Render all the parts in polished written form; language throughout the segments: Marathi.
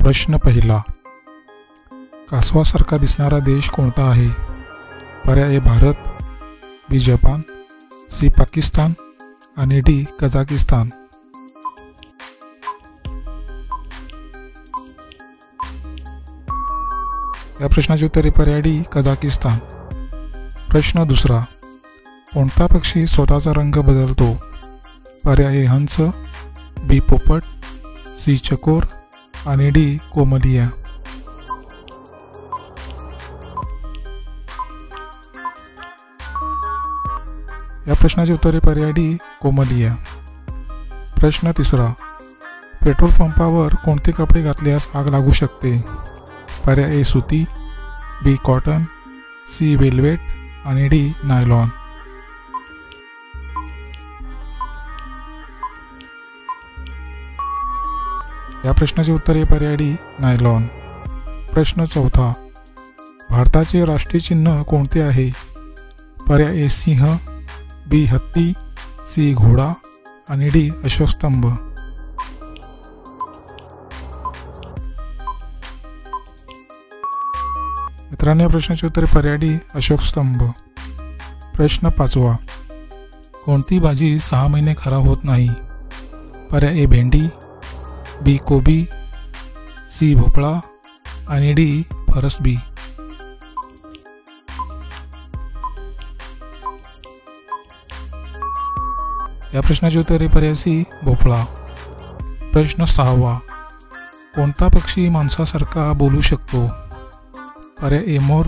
प्रश्न पहिला, कासवासारखा दिसणारा देश कोणता आहे? पर्याय ए भारत, बी जपान, सी पाकिस्तान आणि डी कझाकिस्तान. या प्रश्नाचे उत्तर पर्याय डी कझाकिस्तान. प्रश्न दुसरा, कोणता पक्षी स्वतःचा रंग बदलतो? पर्याय ए हंस, बी पोपट, सी चकोर आणि डी कोमलिया. या प्रश्नाचे उत्तर पर्याय डी कोमलिया. प्रश्न तिसरा, पेट्रोल पंपावर कोणते कपडे घातल्यास आग लागू शकते? पर्याय ए सुती, बी कॉटन, सी वेल्वेट आणि डी नायलॉन. या प्रश्नाचे उत्तर पर्याय डी नायलॉन. प्रश्न चौथा, भारताचे राष्ट्रीय चिन्ह कोणते आहे? पर्याय ए सिंह, बी हत्ती, सी घोडा आणि डी अशोकस्तंभ. मित्रांनो, या प्रश्नाचे उत्तर पर्याय डी अशोकस्तंभ. प्रश्न पाचवा, कोणती भाजी 6 महिने खराब होत नाही? पर्याय ए भेंडी, बी कोबी, सी भोपळा आणि डी फरसबी. या प्रश्नाचे उत्तर पर्याय सी भोपळा. प्रश्न सहावा, कोणता पक्षी माणसासारखा बोलू शकतो? पर्याय ए मोर,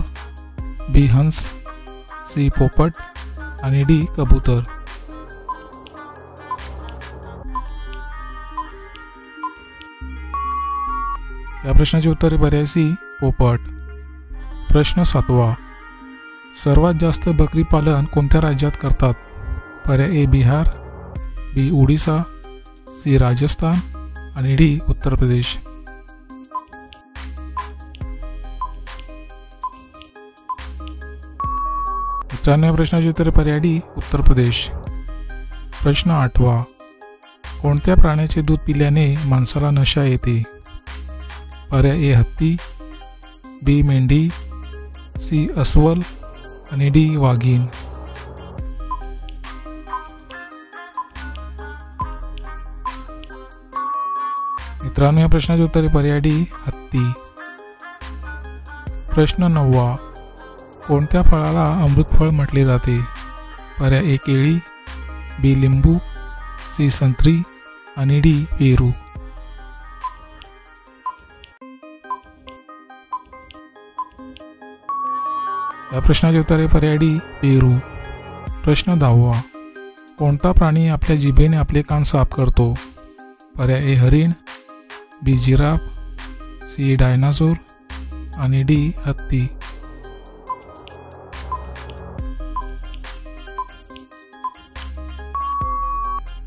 बी हंस, सी पोपट आणि डी कबूतर. या प्रश्नाचे उत्तर पर्याय सी पोपट. प्रश्न सातवा, सर्वात जास्त बकरी पालन कोणत्या राज्यात करतात? पर्याय ए बिहार, बी ओडिसा, सी राजस्थान आणि डी उत्तर प्रदेश. मित्रांनो, प्रश्नाचे उत्तर पर्याय डी उत्तर प्रदेश. प्रश्न आठवा, कोणत्या प्राण्याचे दूध पिल्याने माणसाला नशा येते? पर्याय ए हत्ती, बी मेंढी, सी अस्वल आणि डी वाघीण. मित्रांनो, या प्रश्नाचे उत्तर पर्याय डी हत्ती. प्रश्न नववा, कोणत्या फळाला अमृतफळ म्हटले जाते? पर्याय ए केळी, बी लिंबू, सी संत्री आणि डी पेरू. या प्रश्नाचे उत्तर पर्याय डी पेरू. प्रश्न 10वा, कोणता प्राणी आपल्या जिभेने आपले कान साफ करतो? पर्याय ए हरिण, बी जिराफ, सी डायनासोर आणि डी हत्ती.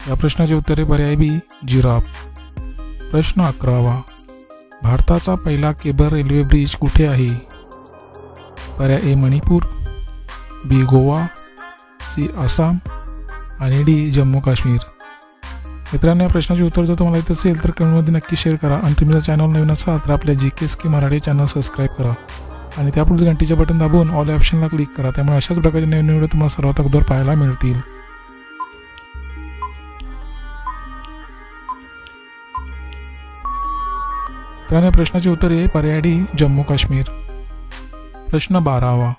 या प्रश्नाचे उत्तर पर्याय बी जिराफ. प्रश्न 11वा, भारताचा पहिला केबल रेल्वे ब्रिज कुठे आहे? पर्याय ए मणिपूर, बी गोवा, सी आसाम आणि डी जम्मू काश्मीर. मित्रांनो, या प्रश्नाचे उत्तर जर तुम्हाला येत असेल तर कमेंटमध्ये नक्की शेअर करा आणि तुम्ही जर चॅनल नवीन असाल तर आपल्या GKSK मराठी चॅनल सबस्क्राईब करा आणि त्यापुढे घंटीचे बटन दाबून ऑल या ऑप्शनला क्लिक करा. त्यामुळे अशाच प्रकारचे नवीन व्हिडिओ तुम्हाला सर्वात अगोदर पाहायला मिळतील. मित्रांनो, या प्रश्नाचे उत्तर आहे पर्याय डी जम्मू काश्मीर. प्रश्न 12वा,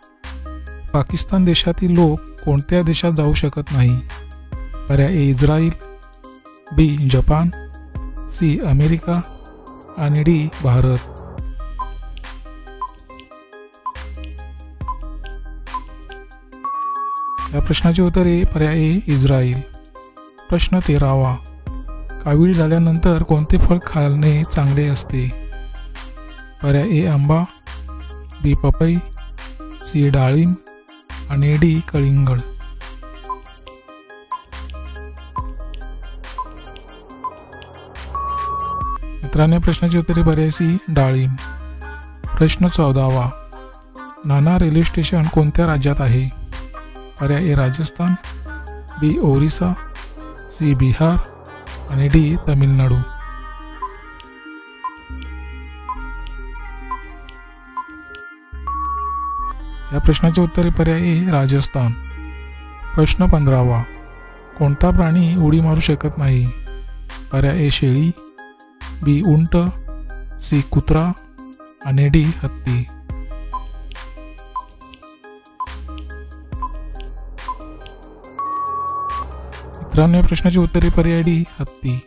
पाकिस्तान देशातील लोक कोणत्या देशात जाऊ शकत नाही? पर्याय ए इस्रायल, बी जपान, सी अमेरिका आणि डी भारत. या प्रश्नाचे उत्तर आहे पर्याय ए इस्रायल. प्रश्न 13वा, कावीळ झाल्यानंतर कोणते फळ खाणे चांगले असते? पर्याय ए आंबा, बी पपई, सी डाळिंब आणि डी कलिंगड. मित्रांनो, प्रश्नाचे उत्तर पर्याय सी डाळिंब. प्रश्न 14वा, नाना रेल्वे स्टेशन कोणत्या राज्यात आहे? पर्याय ए राजस्थान, बी ओरिसा, सी बिहार आणि डी तमिळनाडू. या प्रश्नाचे उत्तर पर्याय ए राजस्थान. प्रश्न 15वा. कोणता प्राणी उडी मारू शकत नाही? पर्याय ए शेळी, बी उंट, सी कुत्रा आणि डी हत्ती. मित्रांनो, या प्रश्नाचे उत्तर पर्याय डी हत्ती.